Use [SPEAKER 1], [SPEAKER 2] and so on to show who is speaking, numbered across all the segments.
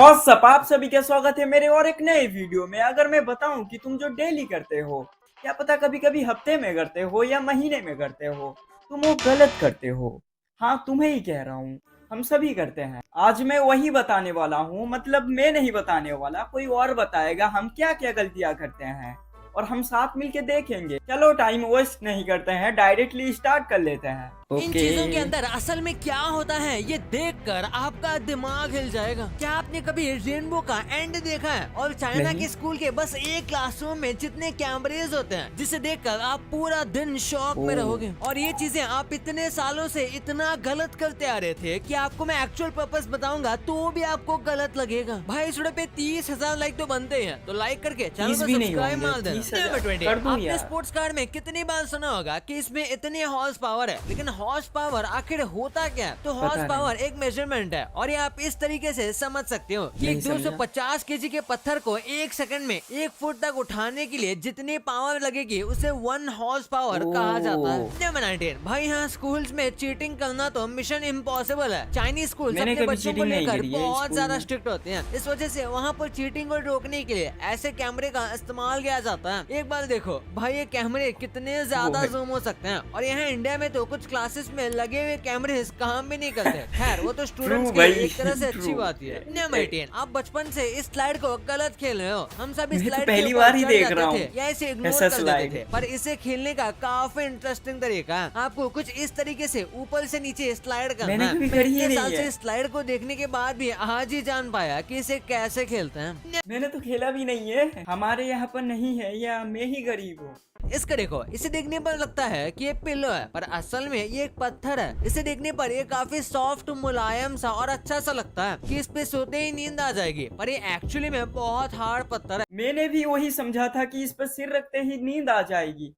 [SPEAKER 1] WhatsApp, आप सभी का स्वागत है मेरे और एक नए वीडियो में। अगर मैं बताऊं कि तुम जो डेली करते हो, क्या पता कभी कभी हफ्ते में करते हो या महीने में करते हो, तुम वो गलत करते हो। हाँ, तुम्हें ही कह रहा हूँ, हम सभी करते हैं। आज मैं वही बताने वाला हूँ, मतलब मैं नहीं बताने वाला, कोई और बताएगा हम क्या क्या गलतियाँ करते हैं और हम साथ मिलके देखेंगे। चलो टाइम वेस्ट नहीं करते हैं, डायरेक्टली स्टार्ट कर लेते हैं।
[SPEAKER 2] इन चीजों के अंदर असल में क्या होता है ये देखकर आपका दिमाग हिल जाएगा। क्या आपने कभी रेनबो का एंड देखा है? और चाइना के स्कूल के बस एक क्लासरूम में जितने कैमरेज होते हैं, जिसे देखकर आप पूरा दिन शॉक में रहोगे। और ये चीजें आप इतने सालों से इतना गलत करते आ रहे थे कि आपको मैं एक्चुअल पर्पस बताऊंगा तो भी आपको गलत लगेगा। भाई इस वीडियो पे 30,000 लाइक तो बनते हैं, तो लाइक करके चैनल को सब्सक्राइब मार देना। आपने स्पोर्ट्स कार में कितनी बार सुना होगा कि इसमें इतनी हॉर्स पावर है, लेकिन हॉर्स पावर आखिर होता क्या है? तो हॉर्स पावर एक मेजरमेंट है और ये आप इस तरीके से समझ सकते हो कि 250 केजी के पत्थर को 1 सेकंड में 1 फुट तक उठाने के लिए जितनी पावर लगेगी उसे 1 हॉर्स पावर कहा जाता है। नंबर 19, भाई यहाँ स्कूल्स में चीटिंग करना तो मिशन इम्पॉसिबल है। चाइनीज स्कूल अपने बच्चों को लेकर बहुत ज्यादा स्ट्रिक्ट होते हैं। इस वजह से वहाँ पर चीटिंग को रोकने के लिए ऐसे कैमरे का इस्तेमाल किया जाता है। एक बार देखो भाई, ये कैमरे कितने ज्यादा जूम हो सकते हैं। और यहाँ इंडिया में तो कुछ क्लासेस में लगे हुए कैमरे काम भी नहीं करते। खैर वो तो स्टूडेंट्स की एक तरह से अच्छी बात है। नंबर 18, आप बचपन से इस स्लाइड को गलत खेल रहे हो। हम सब इस स्लाइड
[SPEAKER 1] पहली बार ही देख रहा हूँ
[SPEAKER 2] या इसे इग्नोर कर देते थे, पर इसे खेलने का काफी इंटरेस्टिंग तरीका है। आपको कुछ इस तरीके से ऊपर से नीचे स्लाइड करना है। इतने साल से स्लाइड को देखने के बाद भी आज ही जान पाया कि इसे कैसे खेलते हैं।
[SPEAKER 1] मैंने तो खेला भी नहीं है, हमारे यहाँ पर नहीं है, या मैं ही गरीब हूँ।
[SPEAKER 2] इसका देखो, इसे देखने पर लगता है कि ये पिल्लो है, पर असल में ये एक पत्थर है। इसे देखने पर ये काफी सॉफ्ट, मुलायम सा और अच्छा सा लगता है कि इस पे सोते ही नींद आ जाएगी, पर ये एक्चुअली में बहुत हार्ड पत्थर है।
[SPEAKER 1] मैंने भी वही समझा था कि इस पर सिर रखते ही नींद आ जाएगी,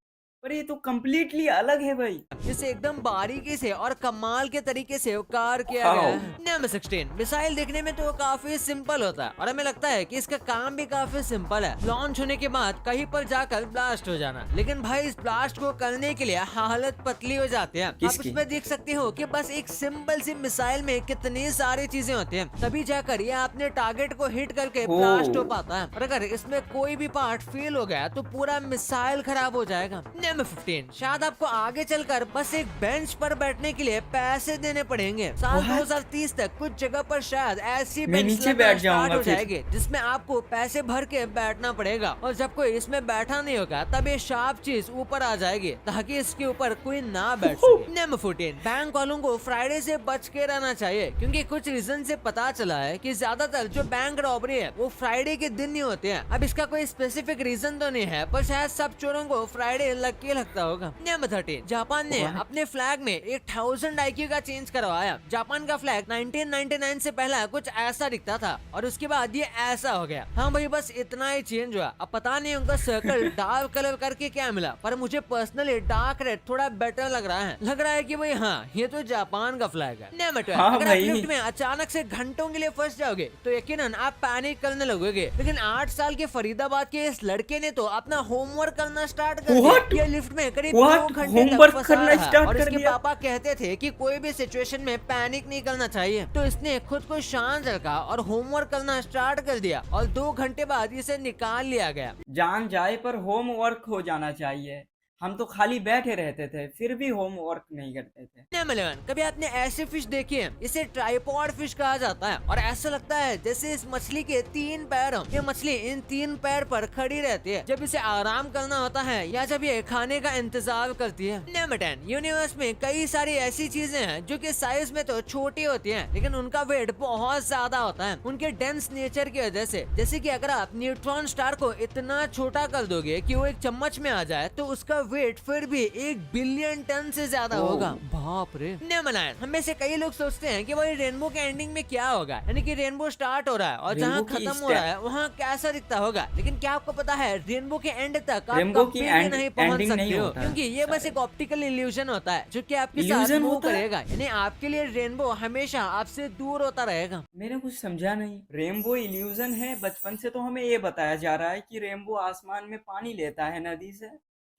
[SPEAKER 1] पर ये तो कम्प्लीटली अलग है भाई।
[SPEAKER 2] इसे एकदम बारीकी से और कमाल के तरीके से उपकार किया गया है। नंबर 16, मिसाइल देखने में तो काफी सिंपल होता है और हमें लगता है कि इसका काम भी काफी सिंपल है, लॉन्च होने के बाद कहीं पर जाकर ब्लास्ट हो जाना। लेकिन भाई इस ब्लास्ट को करने के लिए हालत पतली हो जाती है। आप इसमें देख सकते हो कि बस एक सिंपल सी मिसाइल में कितनी सारी चीजें होती हैं, तभी जाकर ये अपने टारगेट को हिट करके ब्लास्ट हो पाता है। और अगर इसमें कोई भी पार्ट फेल हो गया तो पूरा मिसाइल खराब हो जाएगा। नंबर 15, शायद आपको आगे चलकर बस एक बेंच पर बैठने के लिए पैसे देने पड़ेंगे। साल 2030 तक कुछ जगह पर शायद ऐसी बेंच स्टार्ट हो जाएगी जिसमें आपको पैसे भर के बैठना पड़ेगा, और जब कोई इसमें बैठा नहीं होगा तब ये शार्प चीज ऊपर आ जाएगी ताकि इसके ऊपर कोई ना बैठ सके। नंबर 14, बैंक वालों को फ्राइडे से बच के रहना चाहिए, क्योंकि कुछ रीजन से पता चला है कि ज्यादातर जो बैंक रॉबरी है वो फ्राइडे के दिन ही होते हैं। अब इसका कोई स्पेसिफिक रीजन तो नहीं है, पर शायद सब चोरों को फ्राइडे लकी लगता होगा। नंबर 13, जापान ने अपने फ्लैग में 1000 IQ का चेंज करवाया। जापान का फ्लैग 1999 से पहला कुछ ऐसा दिखता था और उसके बाद ये ऐसा हो गया। हाँ भाई, बस इतना ही चेंज हुआ। अब पता नहीं उनका सर्कल डार्क कलर करके क्या मिला, पर मुझे पर्सनली डार्क रेड थोड़ा बेटर लग रहा है। लग रहा है कि भाई हाँ, ये तो जापान का फ्लैग है। नंबर 12, अगर आप लिफ्ट में अचानक से घंटों के लिए फंस जाओगे तो यकीनन आप पैनिक करने लगोगे। लेकिन 8 साल के फरीदाबाद के इस लड़के ने तो अपना होमवर्क करना स्टार्ट कर दिया। ये लिफ्ट में करीब 2 घंटे तक फंसा रहा और इसके पापा कहते थे कि कोई भी सिचुएशन में पैनिक नहीं करना चाहिए, तो इसने खुद को शांत रखा और होमवर्क करना स्टार्ट कर दिया और 2 घंटे बाद इसे निकाल लिया गया।
[SPEAKER 1] जान जाए पर होमवर्क हो जाना चाहिए। हम तो खाली बैठे रहते थे, फिर भी होमवर्क नहीं करते थे।
[SPEAKER 2] नंबर 11, कभी आपने ऐसी फिश देखी है? इसे ट्राइपॉड फिश कहा जाता है और ऐसा लगता है जैसे इस मछली के 3 पैर हों। ये मछली इन 3 पैर पर खड़ी रहती है जब इसे आराम करना होता है या जब ये खाने का इंतजार करती है। नंबर 10, यूनिवर्स में कई सारी ऐसी चीजें हैं जो कि साइज में तो छोटी होती हैं, लेकिन उनका वेट बहुत ज्यादा होता है उनके डेंस नेचर की वजह से। जैसे कि अगर आप न्यूट्रॉन स्टार को इतना छोटा कर दोगे कि वो एक चम्मच में आ जाए तो उसका वेट फिर भी 1 बिलियन टन से ज्यादा होगा। बाप रे। नंबर 9, हम में से कई लोग सोचते हैं कि भाई रेनबो के एंडिंग में क्या होगा, यानी कि रेनबो स्टार्ट हो रहा है और जहाँ खत्म हो रहा है वहाँ कैसा दिखता होगा। लेकिन क्या आपको पता है, रेनबो के एंड तक आप कभी भी नहीं पहुँच सकते हो, क्योंकि ये बस एक ऑप्टिकल इल्यूजन होता है जो कि आपके साथ मूव करेगा। यानी आपके लिए रेनबो हमेशा आपसे दूर होता रहेगा।
[SPEAKER 1] मैंने कुछ समझा नहीं। रेनबो इल्यूजन है? बचपन से तो हमें ये बताया जा रहा है कि रेनबो आसमान में पानी लेता है नदी से,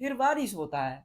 [SPEAKER 1] फिर बारिश होता है।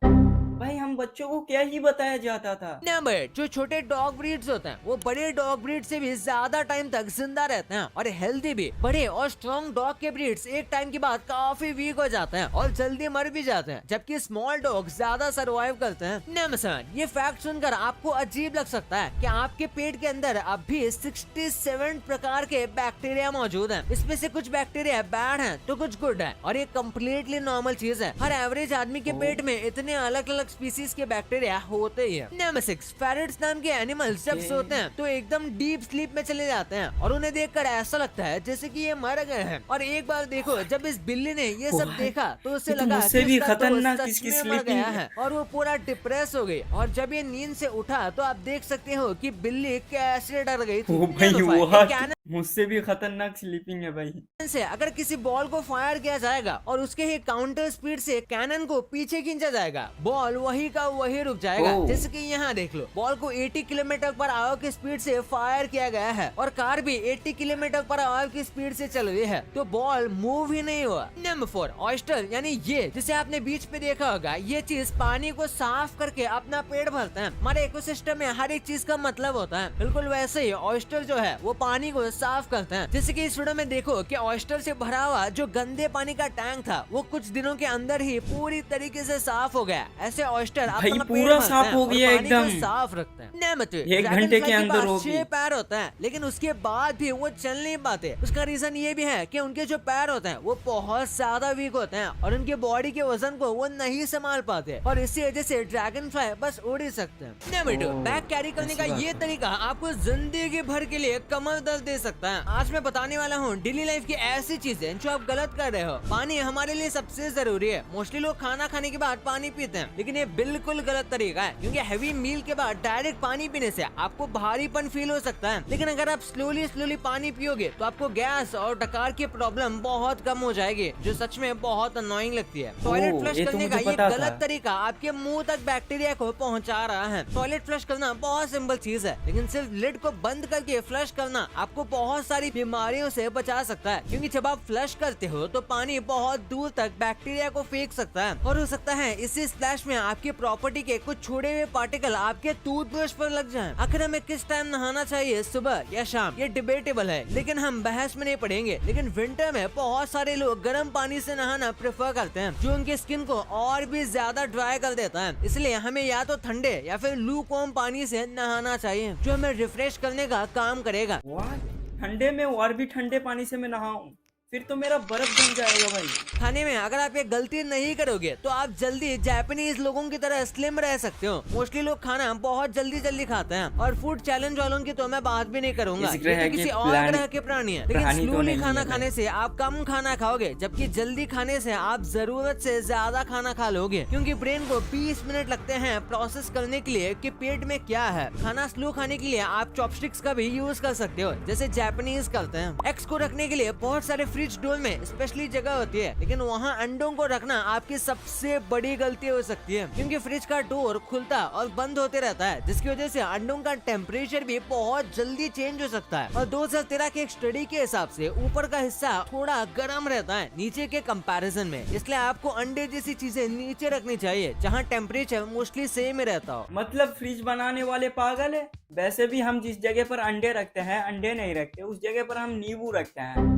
[SPEAKER 1] भाई हम बच्चों को क्या ही बताया जाता था।
[SPEAKER 2] नंबर जो छोटे डॉग ब्रीड्स होते हैं वो बड़े डॉग ब्रीड से भी ज्यादा टाइम तक जिंदा रहते हैं और हेल्दी भी। बड़े और स्ट्रॉन्ग डॉग के ब्रीड्स एक टाइम के बाद काफी वीक हो जाते हैं और जल्दी मर भी जाते हैं, जबकि स्मॉल डॉग ज्यादा सर्वाइव करते हैं। नमस्कार, ये फैक्ट सुनकर आपको अजीब लग सकता है कि आपके पेट के अंदर अब भी 67 प्रकार के बैक्टीरिया मौजूद हैं। इसमें से कुछ बैक्टीरिया बैड हैं तो कुछ गुड है और ये कम्प्लीटली नॉर्मल चीज है। हर एवरेज आदमी के पेट में इतने अलग अलग स्पीसीज के बैक्टीरिया होते ही है। नंबर 6, पैरट्स नाम के एनिमल्स जब सोते हैं तो एकदम डीप स्लीप में चले जाते हैं और उन्हें देखकर ऐसा लगता है जैसे कि ये मर गए हैं। और एक बार देखो, जब इस बिल्ली ने ये सब देखा तो उसे लगा
[SPEAKER 1] मुझसे
[SPEAKER 2] कि
[SPEAKER 1] भी
[SPEAKER 2] उसका दोस्त
[SPEAKER 1] खतरनाक
[SPEAKER 2] सच
[SPEAKER 1] इसकी
[SPEAKER 2] में मर
[SPEAKER 1] स्लीपिंग
[SPEAKER 2] गया
[SPEAKER 1] है।
[SPEAKER 2] है और वो पूरा डिप्रेस हो गई। और जब ये नींद से उठा तो आप देख सकते हो कि बिल्ली कैसे डर गई थी।
[SPEAKER 1] ओ भाई
[SPEAKER 2] Number 5,
[SPEAKER 1] वाह,
[SPEAKER 2] एक कैनन
[SPEAKER 1] मुझसे भी खतरनाक स्लीपिंग है भाई।
[SPEAKER 2] से अगर किसी बॉल को फायर किया जाएगा और उसके ही काउंटर स्पीड से कैनन को पीछे खींचा जाएगा, बॉल वही का वही रुक जाएगा।
[SPEAKER 1] ओह।
[SPEAKER 2] जैसे कि यहाँ देख लो, बॉल को 80 किलोमीटर पर आवर की स्पीड से फायर किया गया है और कार भी 80 किलोमीटर पर आवर की स्पीड से चल रही है, तो बॉल मूव ही नहीं हुआ। नंबर 4, ऑयस्टर यानी ये जिसे आपने बीच पे देखा होगा, ये चीज पानी को साफ करके अपना पेट भरता है। हमारे इकोसिस्टम में हर एक चीज का मतलब होता है, बिल्कुल वैसे ही ऑयस्टर जो है वो पानी को साफ करते हैं। जैसे कि इस वीडियो में देखो कि ऑयस्टर से भरा हुआ जो गंदे पानी का टैंक था वो कुछ दिनों के अंदर ही पूरी तरीके से साफ हो गया। ऐसे ऑयस्टर
[SPEAKER 1] भाई
[SPEAKER 2] अपना
[SPEAKER 1] पूरा
[SPEAKER 2] पेट
[SPEAKER 1] साफ
[SPEAKER 2] भरते
[SPEAKER 1] हो
[SPEAKER 2] हैं और
[SPEAKER 1] गया
[SPEAKER 2] पानी को
[SPEAKER 1] एकदम।
[SPEAKER 2] साफ रखते हैं। नंबर 3,
[SPEAKER 1] 1 घंटे
[SPEAKER 2] ड्रैगनफ्लाई
[SPEAKER 1] के अंदर
[SPEAKER 2] पास
[SPEAKER 1] होगी।
[SPEAKER 2] 6 पैर होते हैं, लेकिन उसके बाद भी वो चल नहीं पाते। उसका रीजन ये भी है कि उनके जो पैर होते हैं वो बहुत ज्यादा वीक होते हैं और उनके बॉडी के वजन को वो नहीं संभाल पाते और इसी वजह से ड्रैगन फ्लाई बस उड़ ही सकते हैं। नंबर 2,
[SPEAKER 1] ओह,
[SPEAKER 2] बैग कैरी करने का
[SPEAKER 1] ऐसी बात
[SPEAKER 2] ये
[SPEAKER 1] है।
[SPEAKER 2] तरीका आपको जिंदगी भर के लिए कमर दर्द दे सकता है। आज मैं बताने वाला हूँ डेली लाइफ की ऐसी चीजें जो आप गलत कर रहे हो। पानी हमारे लिए सबसे जरूरी है। मोस्टली लोग खाना खाने के बाद पानी पीते हैं, लेकिन ये बिल्कुल गलत तरीका है, क्योंकि हैवी मील के बाद डायरेक्ट पानी पीने से आपको भारीपन फील हो सकता है। लेकिन अगर आप स्लोली पानी पियोगे तो आपको गैस और डकार की प्रॉब्लम बहुत कम हो जाएगी, जो सच में बहुत अनोइंग लगती है। टॉयलेट
[SPEAKER 1] ओह,
[SPEAKER 2] फ्लश
[SPEAKER 1] ये तो
[SPEAKER 2] करने का
[SPEAKER 1] मुझे
[SPEAKER 2] ये
[SPEAKER 1] पता
[SPEAKER 2] गलत
[SPEAKER 1] था।
[SPEAKER 2] तरीका आपके मुंह तक बैक्टीरिया को पहुंचा रहा है। टॉयलेट फ्लश करना बहुत सिंपल चीज है, लेकिन सिर्फ लिड को बंद करके फ्लश करना आपको बहुत सारी बीमारियों से बचा सकता है, क्योंकि जब आप फ्लश करते हो तो पानी बहुत दूर तक बैक्टीरिया को फेंक सकता है और हो सकता है इसी स्प्लैश में आपकी प्रॉपर्टी के कुछ छोड़े हुए पार्टिकल आपके टूथब्रश पर लग जाएं। आखिर हमें किस टाइम नहाना चाहिए, सुबह या शाम, ये डिबेटेबल है, लेकिन हम बहस में नहीं पड़ेंगे। लेकिन विंटर में बहुत सारे लोग गर्म पानी से नहाना प्रेफर करते हैं, जो उनकी स्किन को और भी ज्यादा ड्राई कर देता है। इसलिए हमें या तो ठंडे या फिर लूकवार्म पानी से नहाना चाहिए, जो हमें रिफ्रेश करने का काम करेगा।
[SPEAKER 1] वाह, ठंडे में और भी ठंडे पानी से मैं नहाऊं, फिर तो मेरा बर्फ जम जाएगा भाई।
[SPEAKER 2] खाने में अगर आप ये गलती नहीं करोगे तो आप जल्दी जापानीज लोगों की तरह स्लिम रह सकते हो। मोस्टली लोग खाना बहुत जल्दी खाते हैं और फूड चैलेंज वालों की तो मैं बात भी नहीं करूंगा,
[SPEAKER 1] ये जिक्र
[SPEAKER 2] ये
[SPEAKER 1] है
[SPEAKER 2] तो
[SPEAKER 1] कि
[SPEAKER 2] किसी और ग्रह के प्राणी है। लेकिन
[SPEAKER 1] प्राणी तो
[SPEAKER 2] स्लोली
[SPEAKER 1] नहीं
[SPEAKER 2] खाना
[SPEAKER 1] है भाई।
[SPEAKER 2] खाने से आप कम खाना खाओगे, जबकि जल्दी खाने से आप जरूरत से ज्यादा खाना खा लोगे, क्योंकि ब्रेन को 20 मिनट लगते हैं प्रोसेस करने के लिए कि पेट में क्या है। खाना स्लो खाने के लिए आप चॉपस्टिक्स का भी यूज कर सकते हो, जैसे जापानीज करते हैं। एग्स को रखने के लिए बहुत सारे फ्रिज डोर में स्पेशली जगह होती है, लेकिन वहाँ अंडों को रखना आपकी सबसे बड़ी गलती हो सकती है, क्योंकि फ्रिज का डोर खुलता और बंद होते रहता है, जिसकी वजह से अंडों का टेम्परेचर भी बहुत जल्दी चेंज हो सकता है। और 2013 के एक स्टडी के हिसाब से ऊपर का हिस्सा थोड़ा गर्म रहता है नीचे के कंपैरिजन में, इसलिए आपको अंडे जैसी चीजें नीचे रखनी चाहिए जहाँ टेम्परेचर मोस्टली सेम ही रहता हो।
[SPEAKER 1] मतलब फ्रिज बनाने वाले पागल है। वैसे भी हम जिस जगह पर अंडे रखते हैं, अंडे नहीं रखते, उस जगह पर हम नींबू रखते हैं।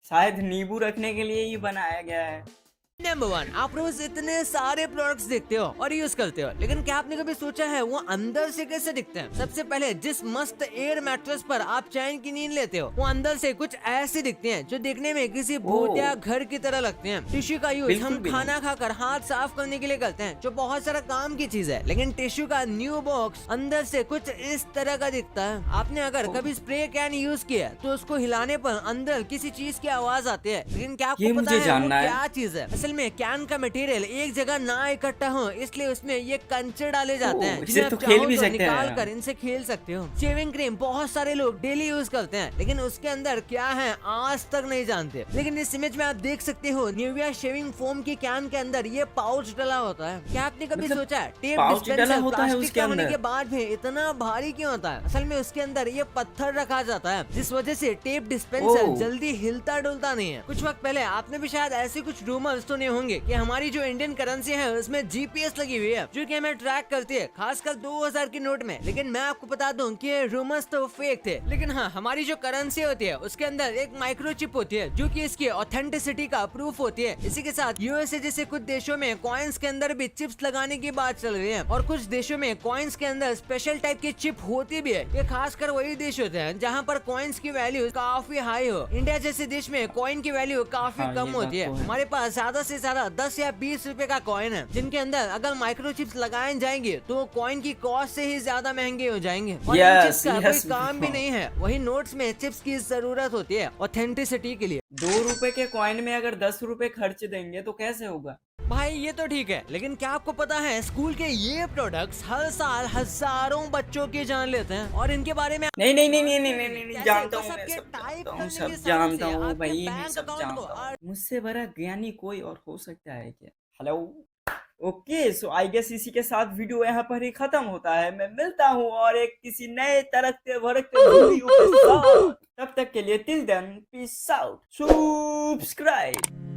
[SPEAKER 1] शायद नींबू रखने के लिए ही बनाया गया है।
[SPEAKER 2] नंबर 1, आप रोज इतने सारे प्रोडक्ट्स देखते हो और यूज करते हो, लेकिन क्या आपने कभी सोचा है वो अंदर से कैसे दिखते हैं? सबसे पहले जिस मस्त एयर मैट्रेस पर आप चैन की नींद लेते हो, वो अंदर से कुछ ऐसे दिखते हैं जो देखने में किसी भूतिया घर की तरह लगते हैं। टिश्यू का यूज
[SPEAKER 1] बिल्कुल
[SPEAKER 2] हम
[SPEAKER 1] भी
[SPEAKER 2] खाना खाकर हाथ साफ करने के लिए करते हैं, जो बहुत सारा काम की चीज है, लेकिन टिश्यू का न्यू बॉक्स अंदर से कुछ इस तरह का दिखता है। आपने अगर कभी स्प्रे कैन यूज किया तो उसको हिलाने पर अंदर किसी चीज की आवाज आती है, लेकिन क्या
[SPEAKER 1] ये
[SPEAKER 2] आपको पता
[SPEAKER 1] मुझे
[SPEAKER 2] है वो
[SPEAKER 1] जानना है।
[SPEAKER 2] क्या चीज है? असल में कैन का मटेरियल एक जगह ना इकट्ठा हो, इसलिए उसमें ये कंचे डाले जाते हैं,
[SPEAKER 1] इससे
[SPEAKER 2] जिन्हें
[SPEAKER 1] तो
[SPEAKER 2] आप
[SPEAKER 1] खेल
[SPEAKER 2] चाहो
[SPEAKER 1] भी
[SPEAKER 2] तो
[SPEAKER 1] सकते हैं।
[SPEAKER 2] निकाल कर इनसे खेल सकते हो। शेविंग क्रीम बहुत सारे लोग डेली यूज करते हैं, लेकिन उसके अंदर क्या है आज तक नहीं जानते। लेकिन इस इमेज में आप देख सकते हो निविया शेविंग फोम की कैन के अंदर ये पाउच डला होता है। क्या आपने कभी
[SPEAKER 1] मतलब
[SPEAKER 2] सोचा है टेप
[SPEAKER 1] पाउच डला
[SPEAKER 2] डिस्पेंसर
[SPEAKER 1] होता है
[SPEAKER 2] प्लास्टिक
[SPEAKER 1] उसके
[SPEAKER 2] का होने
[SPEAKER 1] अंदर?
[SPEAKER 2] के बाद भी इतना भारी क्यों होता है? असल में उसके अंदर ये पत्थर रखा जाता है, जिस वजह से टेप डिस्पेंसर
[SPEAKER 1] ओह।
[SPEAKER 2] जल्दी हिलता डुलता नहीं है। कुछ वक्त पहले आपने भी शायद ऐसे कुछ रूमर्स तो सुने होंगे कि हमारी जो इंडियन करेंसी है उसमें जीपीएस लगी हुई है जो कि हमें ट्रैक करती है, खासकर 2000 की नोट में। लेकिन मैं आपको बता दूं कि ये रूमर्स तो फेक थे। लेकिन हाँ, हमारी जो करेंसी होती है उसके अंदर एक माइक्रोचिप होती है जो कि इसकी ऑथेंटिसिटी का प्रूफ होती है। इसी के साथ यूएसए जैसे कुछ देशों में कॉइन्स के अंदर भी चिप्स लगाने की बात चल रही है और कुछ देशों में कॉइन्स के अंदर स्पेशल टाइप की चिप होती भी है। ये खासकर वही देश होते हैं जहाँ पर कॉइन्स की वैल्यू काफी हाई हो। इंडिया जैसे देश में कॉइन की वैल्यू काफी
[SPEAKER 1] हाँ,
[SPEAKER 2] कम
[SPEAKER 1] ये
[SPEAKER 2] होती
[SPEAKER 1] बात
[SPEAKER 2] है।
[SPEAKER 1] तो है।
[SPEAKER 2] हमारे पास ज्यादा से ज्यादा 10 या 20 रुपए का कॉइन है जिनके अंदर अगर माइक्रोचिप्स लगाए जाएंगे तो कॉइन की कॉस्ट से ही ज्यादा महंगे हो जाएंगे और इन
[SPEAKER 1] Yes,
[SPEAKER 2] चिप्स का
[SPEAKER 1] yes,
[SPEAKER 2] कोई काम भी
[SPEAKER 1] bro.
[SPEAKER 2] नहीं है। वही नोट्स में चिप्स की जरूरत होती है ऑथेंटिसिटी के लिए।
[SPEAKER 1] 2 रुपए के कॉइन में अगर 10 रुपए खर्च देंगे तो कैसे होगा?
[SPEAKER 2] भाई ये तो ठीक है, लेकिन क्या आपको पता है स्कूल के ये प्रोडक्ट्स हर साल हजारों बच्चों की जान लेते हैं और इनके बारे में
[SPEAKER 1] नहीं नहीं नहीं नहीं नहीं नहीं, नहीं, नहीं
[SPEAKER 2] कैसे?
[SPEAKER 1] जानता
[SPEAKER 2] बस
[SPEAKER 1] हूँ, मैं
[SPEAKER 2] आपके
[SPEAKER 1] सब
[SPEAKER 2] टाइप
[SPEAKER 1] जानता हूँ,
[SPEAKER 2] करने
[SPEAKER 1] सब
[SPEAKER 2] के साथ
[SPEAKER 1] जानता
[SPEAKER 2] से
[SPEAKER 1] हूँ
[SPEAKER 2] आपके
[SPEAKER 1] भाई, मैं
[SPEAKER 2] बैंक
[SPEAKER 1] सब
[SPEAKER 2] अकाउंट को
[SPEAKER 1] जानता हूँ। मुझसे बड़ा ज्ञानी कोई और हो सकता है क्या? Hello. Okay, so I guess इसी के साथ वीडियो यहाँ पर ही खत्म होता है। मैं मिलता हूँ और एक किसी नए तड़कते भड़कते वीडियो के साथ। तब तक के लिए till then peace out, subscribe.